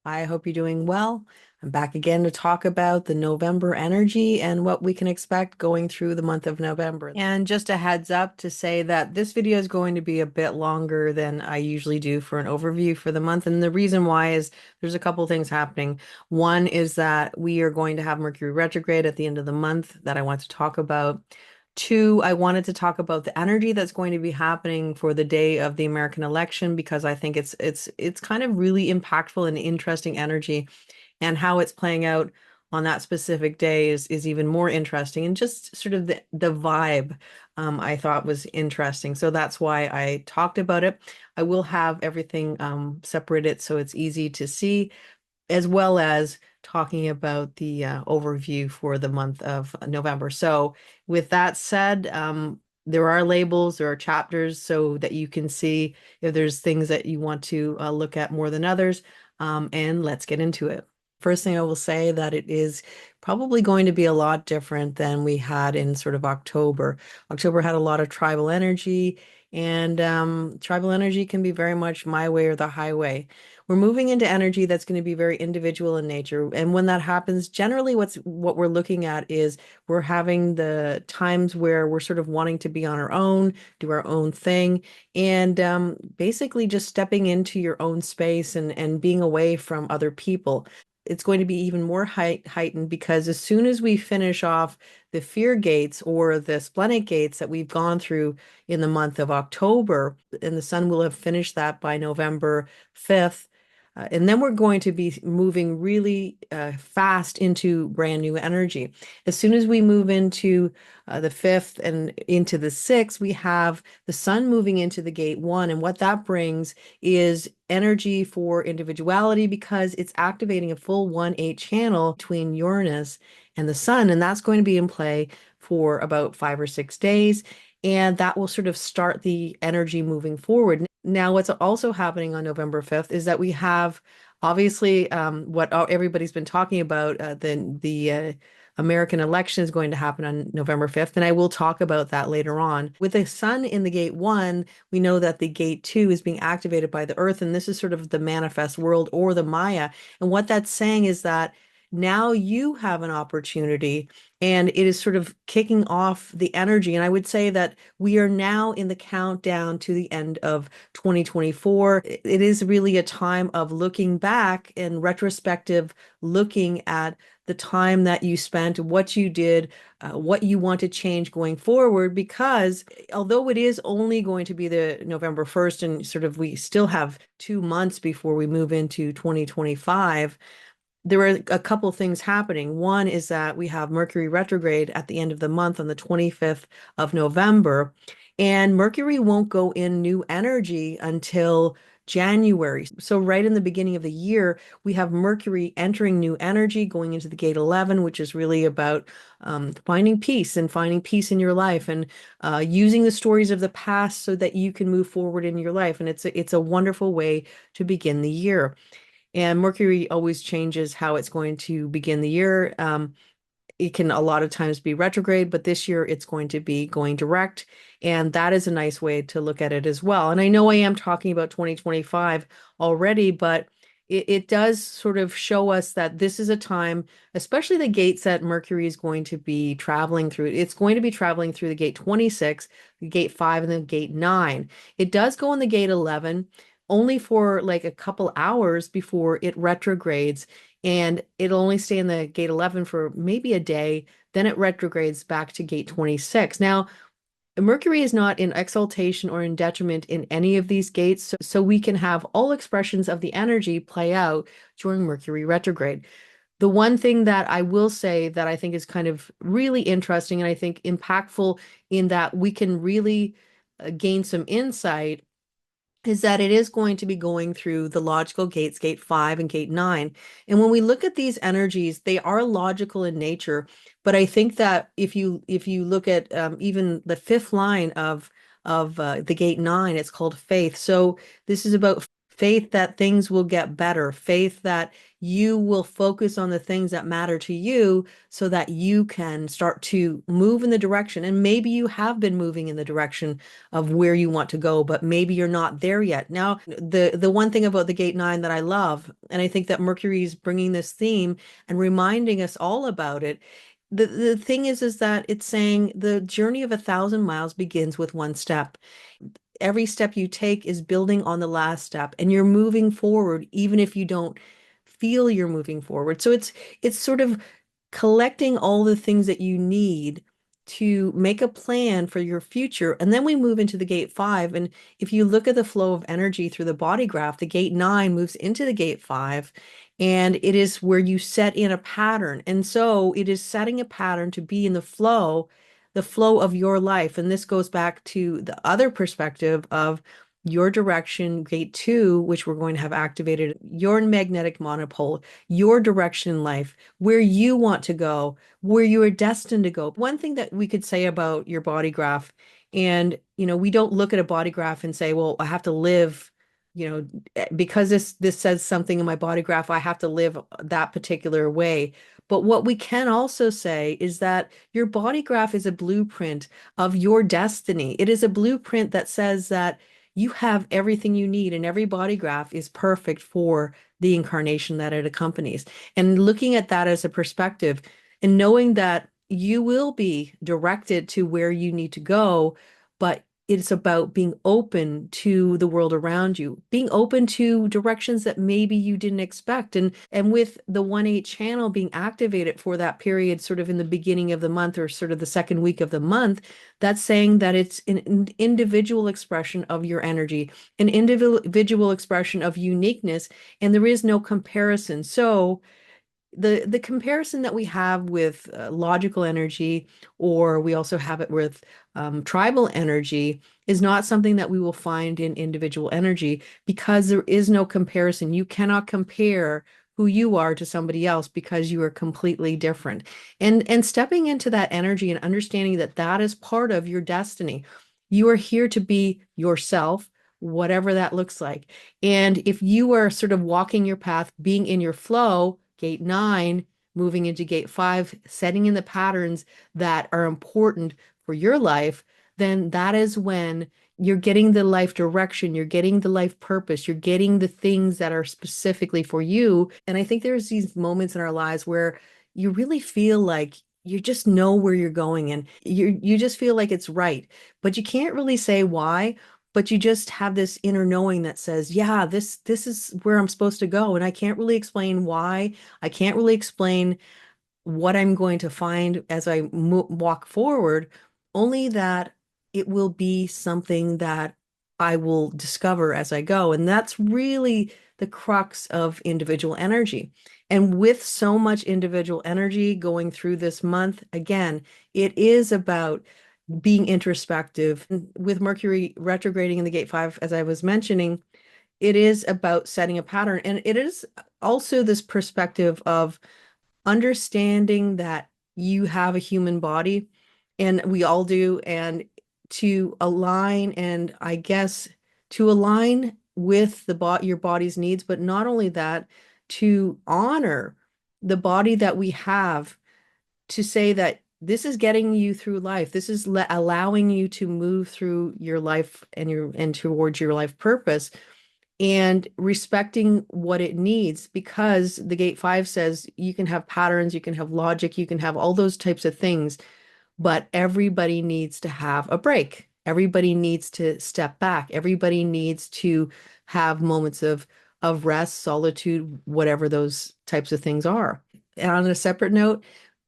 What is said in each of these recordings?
I hope you're doing well. I'm back again to talk about the November energy and what we can expect going through the month of November. And just a heads up to say that this video is going to be a bit longer than I usually do for an overview for the month. And the reason why is there's a couple things happening. One is that we are going to have Mercury retrograde at the end of the month that I want to talk about. Two, I wanted to talk about the energy that's going to be happening for the day of the American election because I think it's kind of really impactful and interesting energy, and how it's playing out on that specific day is even more interesting. And just sort of the vibe I thought was interesting. So that's why I talked about it. I will have everything separated so it's easy to see, as well as talking about the overview for the month of November. So with that said, there are labels, there are chapters so that you can see if there's things that you want to look at more than others. And let's get into it. First thing I will say that it is probably going to be a lot different than we had in sort of October. October had a lot of tribal energy, and tribal energy can be very much my way or the highway. We're moving into energy that's going to be very individual in nature. And when that happens, generally what we're looking at is we're having the times where we're sort of wanting to be on our own, do our own thing, and basically just stepping into your own space and being away from other people. It's going to be even more heightened because as soon as we finish off the fear gates or the splenic gates that we've gone through in the month of October, and the sun will have finished that by November 5th, and then we're going to be moving really fast into brand new energy. As soon as we move into the 5th and into the 6th, we have the sun moving into the gate 1. And what that brings is energy for individuality because it's activating a full 1/8 channel between Uranus and the sun. And that's going to be in play for about 5 or 6 days. And that will sort of start the energy moving forward. Now, what's also happening on November 5th is that we have obviously what everybody's been talking about, the American election is going to happen on November 5th, and I will talk about that later on. With the sun in the gate 1, we know that the gate 2 is being activated by the earth, and this is sort of the manifest world or the Maya. And what that's saying is that now you have an opportunity, and it is sort of kicking off the energy. And I would say that we are now in the countdown to the end of 2024. It is really a time of looking back and retrospective, looking at the time that you spent, what you did, what you want to change going forward. Because although it is only going to be the November 1st, and sort of we still have 2 months before we move into 2025, there are a couple things happening. One is that we have Mercury retrograde at the end of the month on the 25th of November, and Mercury won't go in new energy until January. So right in the beginning of the year, we have Mercury entering new energy, going into the gate 11, which is really about finding peace and finding peace in your life, and using the stories of the past so that you can move forward in your life. And it's a wonderful way to begin the year. And Mercury always changes how it's going to begin the year. It can a lot of times be retrograde, but this year it's going to be going direct. And that is a nice way to look at it as well. And I know I am talking about 2025 already, but it does sort of show us that this is a time, especially the gates that Mercury is going to be traveling through. It's going to be traveling through the gate 26, the gate 5, and the gate 9. It does go in the gate 11 only for like a couple hours before it retrogrades, and it'll only stay in the gate 11 for maybe a day. Then it retrogrades back to gate 26. Now, Mercury is not in exaltation or in detriment in any of these gates, so we can have all expressions of the energy play out during Mercury retrograde. The one thing that I will say that I think is kind of really interesting and I think impactful in that we can really gain some insight is that it is going to be going through the logical gates, gate 5 and gate 9. And when we look at these energies, they are logical in nature. But I think that if you look at even the fifth line of the gate 9, it's called faith. So this is about faith that things will get better, faith that you will focus on the things that matter to you so that you can start to move in the direction. And maybe you have been moving in the direction of where you want to go, but maybe you're not there yet. Now, the one thing about the gate 9 that I love, and I think that Mercury is bringing this theme and reminding us all about it. The thing is that it's saying the journey of 1,000 miles begins with one step. Every step you take is building on the last step, and you're moving forward even if you don't feel you're moving forward. So it's sort of collecting all the things that you need to make a plan for your future. And then we move into the gate 5. And if you look at the flow of energy through the body graph, the gate 9 moves into the gate 5, and it is where you set in a pattern. And so it is setting a pattern to be in the flow of your life. And this goes back to the other perspective of your direction, gate 2, which we're going to have activated, your magnetic monopole, your direction in life, where you want to go, where you are destined to go. One thing that we could say about your body graph, and we don't look at a body graph and say, well, I have to live, because this says something in my body graph, I have to live that particular way. But what we can also say is that your body graph is a blueprint of your destiny. It is a blueprint that says that you have everything you need, and every body graph is perfect for the incarnation that it accompanies. And looking at that as a perspective and knowing that you will be directed to where you need to go, but it's about being open to the world around you, being open to directions that maybe you didn't expect. And with the 1/8 channel being activated for that period, sort of in the beginning of the month or sort of the second week of the month, that's saying that it's an individual expression of your energy, an individual expression of uniqueness, and there is no comparison. So the comparison that we have with logical energy, or we also have it with tribal energy, is not something that we will find in individual energy, because there is no comparison. You cannot compare who you are to somebody else because you are completely different. And stepping into that energy and understanding that that is part of your destiny. You are here to be yourself, whatever that looks like. And if you are sort of walking your path, being in your flow, gate 9, moving into gate 5, setting in the patterns that are important for your life, then that is when you're getting the life direction, you're getting the life purpose, you're getting the things that are specifically for you. And I think there's these moments in our lives where you really feel like you just know where you're going, and you just feel like it's right, but you can't really say why. But you just have this inner knowing that says, yeah, this is where I'm supposed to go. And I can't really explain why. I can't really explain what I'm going to find as I walk forward, only that it will be something that I will discover as I go. And that's really the crux of individual energy. And with so much individual energy going through this month, again, it is about being introspective. With Mercury retrograding in the gate 5, as I was mentioning, it is about setting a pattern. And it is also this perspective of understanding that you have a human body, and we all do, and to align, and I guess to align with your body's needs, but not only that, to honor the body that we have, to say that this is getting you through life. This is allowing you to move through your life and towards your life purpose, and respecting what it needs, because the gate 5 says you can have patterns, you can have logic, you can have all those types of things, but everybody needs to have a break. Everybody needs to step back. Everybody needs to have moments of rest, solitude, whatever those types of things are. And on a separate note,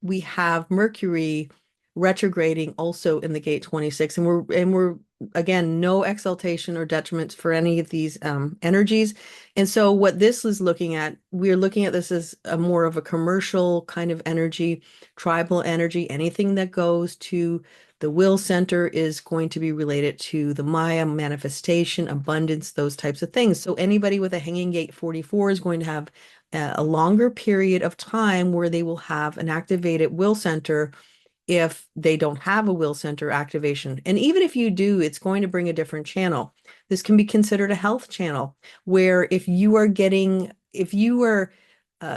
we have Mercury retrograding also in the gate 26, and we're again, no exaltation or detriment for any of these energies. And so what this is looking at, we're looking at this as a more of a commercial kind of energy, tribal energy. Anything that goes to the will center is going to be related to the Maya, manifestation, abundance, those types of things. So anybody with a hanging gate 44 is going to have a longer period of time where they will have an activated will center if they don't have a will center activation. And even if you do, it's going to bring a different channel. This can be considered a health channel where if you are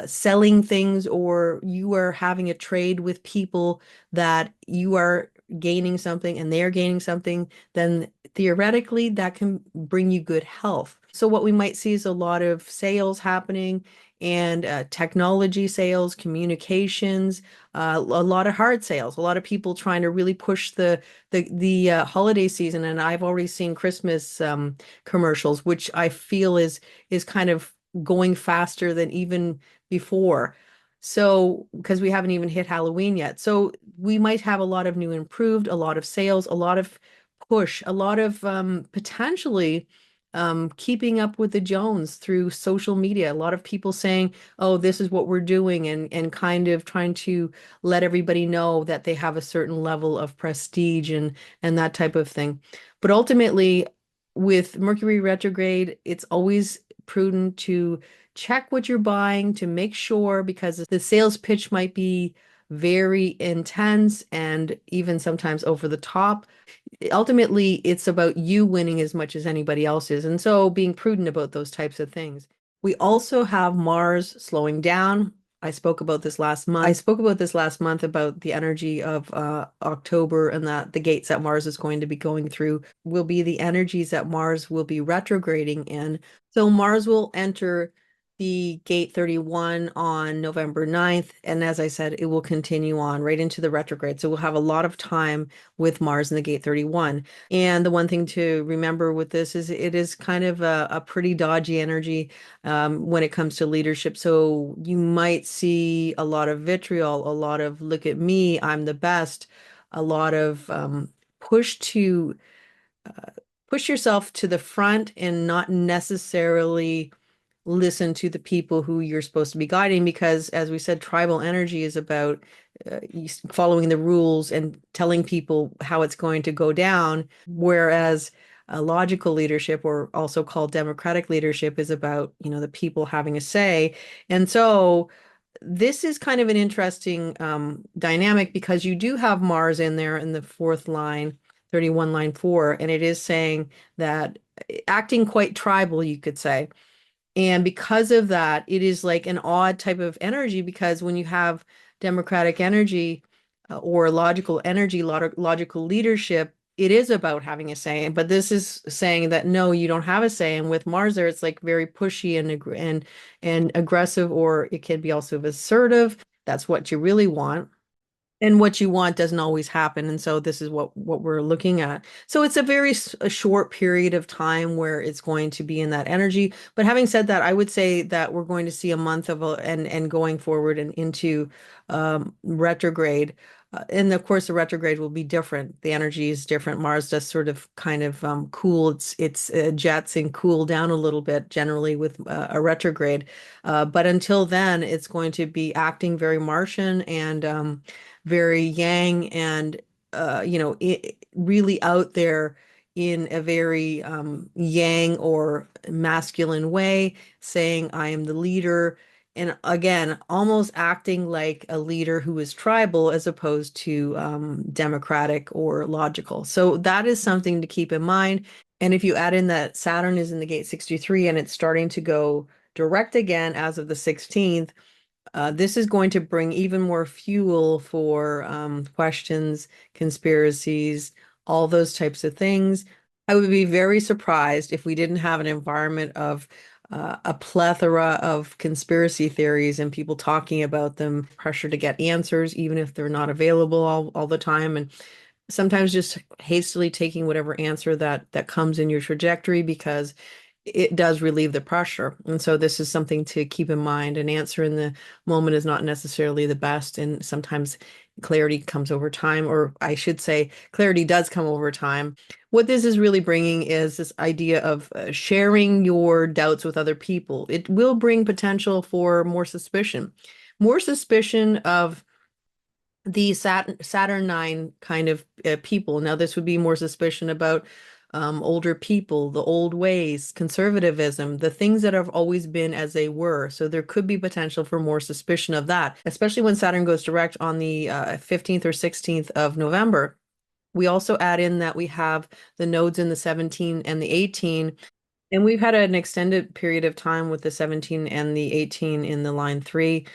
selling things or you are having a trade with people that you are gaining something and they're gaining something, then theoretically that can bring you good health. So what we might see is a lot of sales happening and technology sales, communications, a lot of hard sales, a lot of people trying to really push the holiday season. And I've already seen Christmas commercials, which I feel is kind of going faster than even before. So, because we haven't even hit Halloween yet. So we might have a lot of new improved, a lot of sales, a lot of push, a lot of potentially keeping up with the Jones through social media. A lot of people saying, oh, this is what we're doing, and kind of trying to let everybody know that they have a certain level of prestige and that type of thing. But ultimately, with Mercury retrograde, it's always prudent to check what you're buying to make sure, because the sales pitch might be very intense and even sometimes over the top. Ultimately, it's about you winning as much as anybody else is. And so being prudent about those types of things. We also have Mars slowing down. I spoke about this last month. I spoke about this last month about the energy of October, and that the gates that Mars is going to be going through will be the energies that Mars will be retrograding in. So Mars will enter the gate 31 on November 9th. And as I said, it will continue on right into the retrograde. So we'll have a lot of time with Mars in the gate 31. And the one thing to remember with this is it is kind of a pretty dodgy energy when it comes to leadership. So you might see a lot of vitriol, a lot of look at me, I'm the best, a lot of push to uh, push yourself to the front and not necessarily listen to the people who you're supposed to be guiding, because as we said, tribal energy is about following the rules and telling people how it's going to go down, whereas logical leadership, or also called democratic leadership, is about, the people having a say. And so this is kind of an interesting dynamic, because you do have Mars in there in the fourth line, 31 line 4, and it is saying that acting quite tribal, you could say. And because of that, it is like an odd type of energy, because when you have democratic energy or logical energy, logical leadership, it is about having a say. But this is saying that no, you don't have a say. And with Mars there, it's like very pushy and aggressive, or it can be also assertive. That's what you really want. And what you want doesn't always happen. And so this is what we're looking at. So it's a short period of time where it's going to be in that energy. But having said that, I would say that we're going to see a month and going forward and into retrograde. And of course, the retrograde will be different. The energy is different. Mars does sort of kind of cool its jets and cool down a little bit generally with a retrograde. But until then, it's going to be acting very Martian and very yang, and really out there in a very yang or masculine way, saying I am the leader, and again almost acting like a leader who is tribal as opposed to democratic or logical. So that is something to keep in mind. And if you add in that Saturn is in the gate 63 and it's starting to go direct again as of the 16th, this is going to bring even more fuel for questions, conspiracies, all those types of things. I would be very surprised if we didn't have an environment of a plethora of conspiracy theories and people talking about them, pressure to get answers, even if they're not available all the time. And sometimes just hastily taking whatever answer that comes in your trajectory, because it does relieve the pressure. And so this is something to keep in mind. An answer in the moment is not necessarily the best, and sometimes clarity comes over time, or I should say clarity does come over time. What this is really bringing is this idea of sharing your doubts with other people. It will bring potential for more suspicion of the Saturn 9 kind of people. Now, this would be more suspicion about older people, the old ways, conservatism, the things that have always been as they were. So there could be potential for more suspicion of that, especially when Saturn goes direct on the 15th or 16th of November. We also add in that we have the nodes in the 17 and the 18, and we've had an extended period of time with the 17 and the 18 in the line three.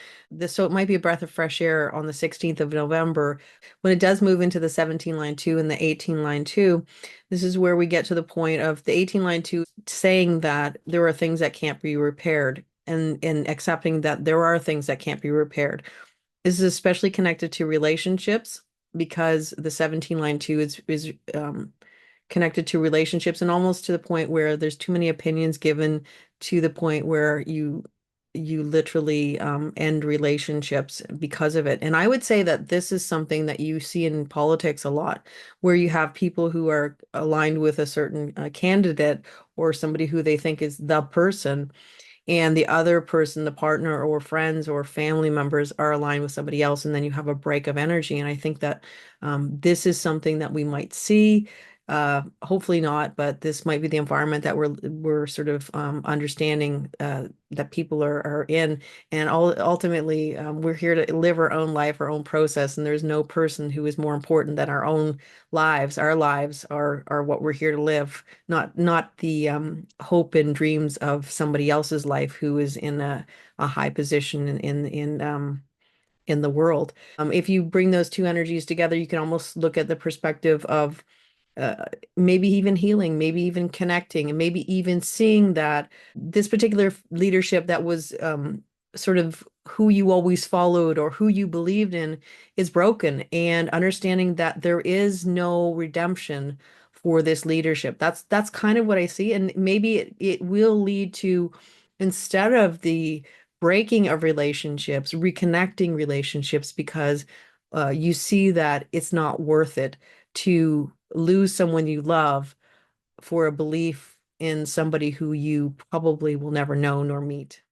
So it might be a breath of fresh air on the 16th of November. When it does move into the 17 line two and the 18 line two, this is where we get to the point of the 18 line two saying that there are things that can't be repaired, and accepting that there are things that can't be repaired. This is especially connected to relationships because the 17 line two is connected to relationships, and almost to the point where there's too many opinions given, to the point where you literally end relationships because of it. And I would say that this is something that you see in politics a lot, where you have people who are aligned with a certain candidate or somebody who they think is the person, and the other person, the partner or friends or family members, are aligned with somebody else, and then you have a break of energy. And I think that this is something that we might see. Hopefully not, but this might be the environment that we're sort of understanding that people are in. And ultimately, we're here to live our own life, our own process, and there's no person who is more important than our own lives. Our lives are what we're here to live, not the hope and dreams of somebody else's life who is in a high position in the world. If you bring those two energies together, you can almost look at the perspective of uh, maybe even healing, maybe even connecting, and maybe even seeing that this particular leadership that was sort of who you always followed or who you believed in is broken, and understanding that there is no redemption for this leadership. That's kind of what I see, and maybe it will lead to, instead of the breaking of relationships, reconnecting relationships, because you see that it's not worth it to lose someone you love for a belief in somebody who you probably will never know nor meet.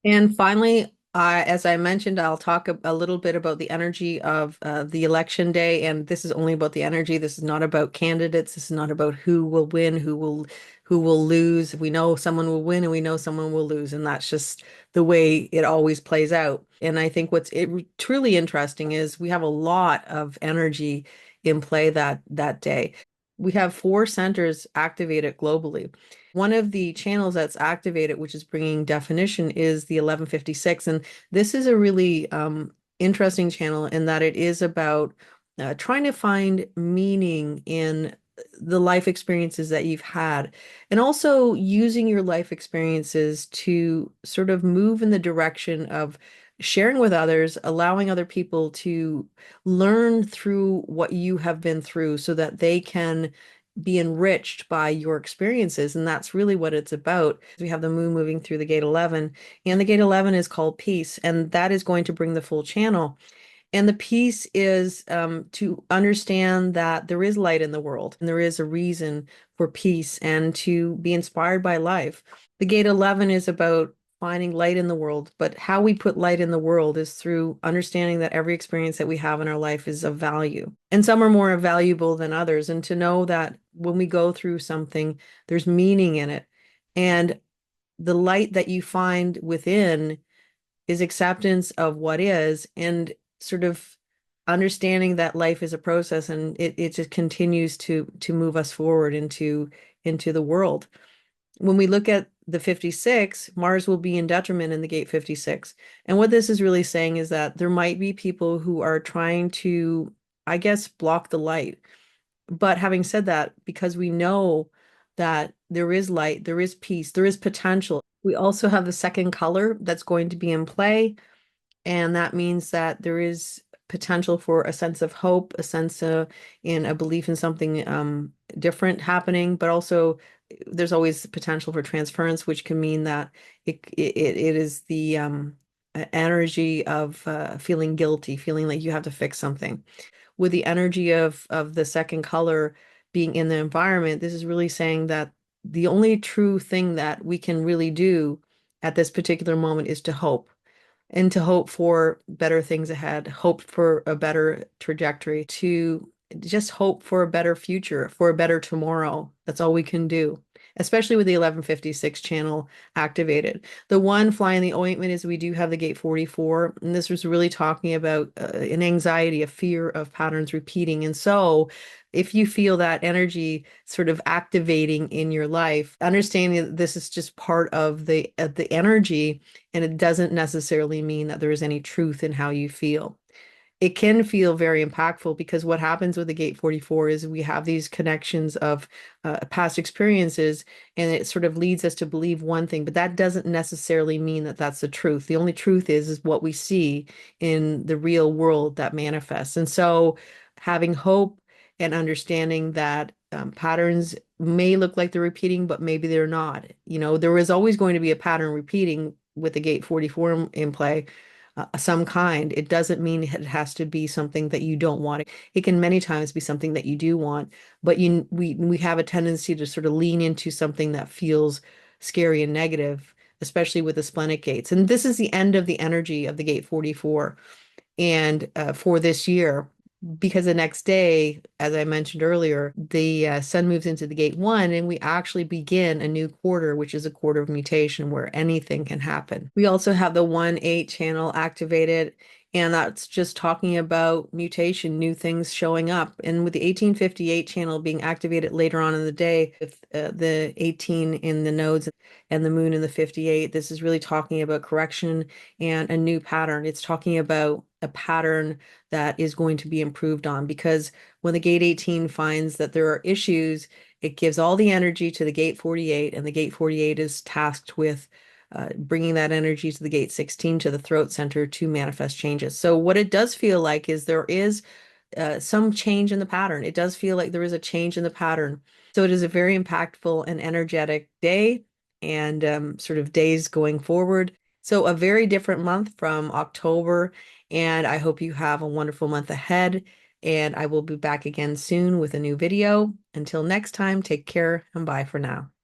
And finally, as I mentioned, I'll talk a little bit about the energy of the election day. And this is only about the energy. This is not about candidates. This is not about who will win, who will lose. We know someone will win and we know someone will lose. And that's just the way it always plays out. And I think truly interesting is we have a lot of energy in play that day. We have four centers activated globally. One of the channels that's activated, which is bringing definition, is the 1156. And this is a really interesting channel in that it is about trying to find meaning in the life experiences that you've had, and also using your life experiences to sort of move in the direction of sharing with others, allowing other people to learn through what you have been through so that they can be enriched by your experiences. And that's really what it's about. We have the moon moving through the gate 11, and the gate 11 is called peace, and that is going to bring the full channel. And the peace is to understand that there is light in the world and there is a reason for peace, and to be inspired by life. The gate 11 is about finding light in the world, but how we put light in the world is through understanding that every experience that we have in our life is of value. And some are more valuable than others. And to know that when we go through something, there's meaning in it. And the light that you find within is acceptance of what is, and sort of understanding that life is a process, and it just continues to move us forward into the world. When we look at the 56, Mars will be in detriment in the gate 56. And what this is really saying is that there might be people who are trying to, I guess, block the light. But having said that, because we know that there is light, there is peace, there is potential, we also have the second color that's going to be in play. And that means that there is potential for a sense of hope, a sense of in a belief in something different happening, but also there's always potential for transference, which can mean that it is the energy of feeling guilty, feeling like you have to fix something. With the energy of the second color being in the environment, this is really saying that the only true thing that we can really do at this particular moment is to hope, and to hope for better things ahead, hope for a better trajectory, to just hope for a better future, for a better tomorrow. That's all we can do, especially with the 1156 channel activated. The one fly in the ointment is we do have the gate 44, and this was really talking about an anxiety, a fear of patterns repeating. And so, if you feel that energy sort of activating in your life, understanding that this is just part of the energy, and it doesn't necessarily mean that there is any truth in how you feel. It can feel very impactful because what happens with the gate 44 is we have these connections of past experiences, and it sort of leads us to believe one thing, but that doesn't necessarily mean that that's the truth. The only truth is what we see in the real world that manifests. And so having hope and understanding that patterns may look like they're repeating, but maybe they're not. There is always going to be a pattern repeating with the gate 44 in play, some kind. It doesn't mean it has to be something that you don't want. It can many times be something that you do want, but we have a tendency to sort of lean into something that feels scary and negative, especially with the splenic gates. And this is the end of the energy of the gate 44 and for this year, because the next day, as I mentioned earlier, the sun moves into the gate 1, and we actually begin a new quarter, which is a quarter of mutation where anything can happen. We also have the 1-8 channel activated, and that's just talking about mutation, new things showing up. And with the 1858 channel being activated later on in the day, with the 18 in the nodes and the moon in the 58, this is really talking about correction and a new pattern. It's talking about a pattern that is going to be improved on, because when the gate 18 finds that there are issues, it gives all the energy to the gate 48, and the gate 48 is tasked with bringing that energy to the gate 16, to the throat center, to manifest changes. So what it does feel like is there is some change in the pattern. It does feel like there is a change in the pattern. So it is a very impactful and energetic day, and sort of days going forward. So a very different month from October, and I hope you have a wonderful month ahead. And I will be back again soon with a new video. Until next time, take care and bye for now.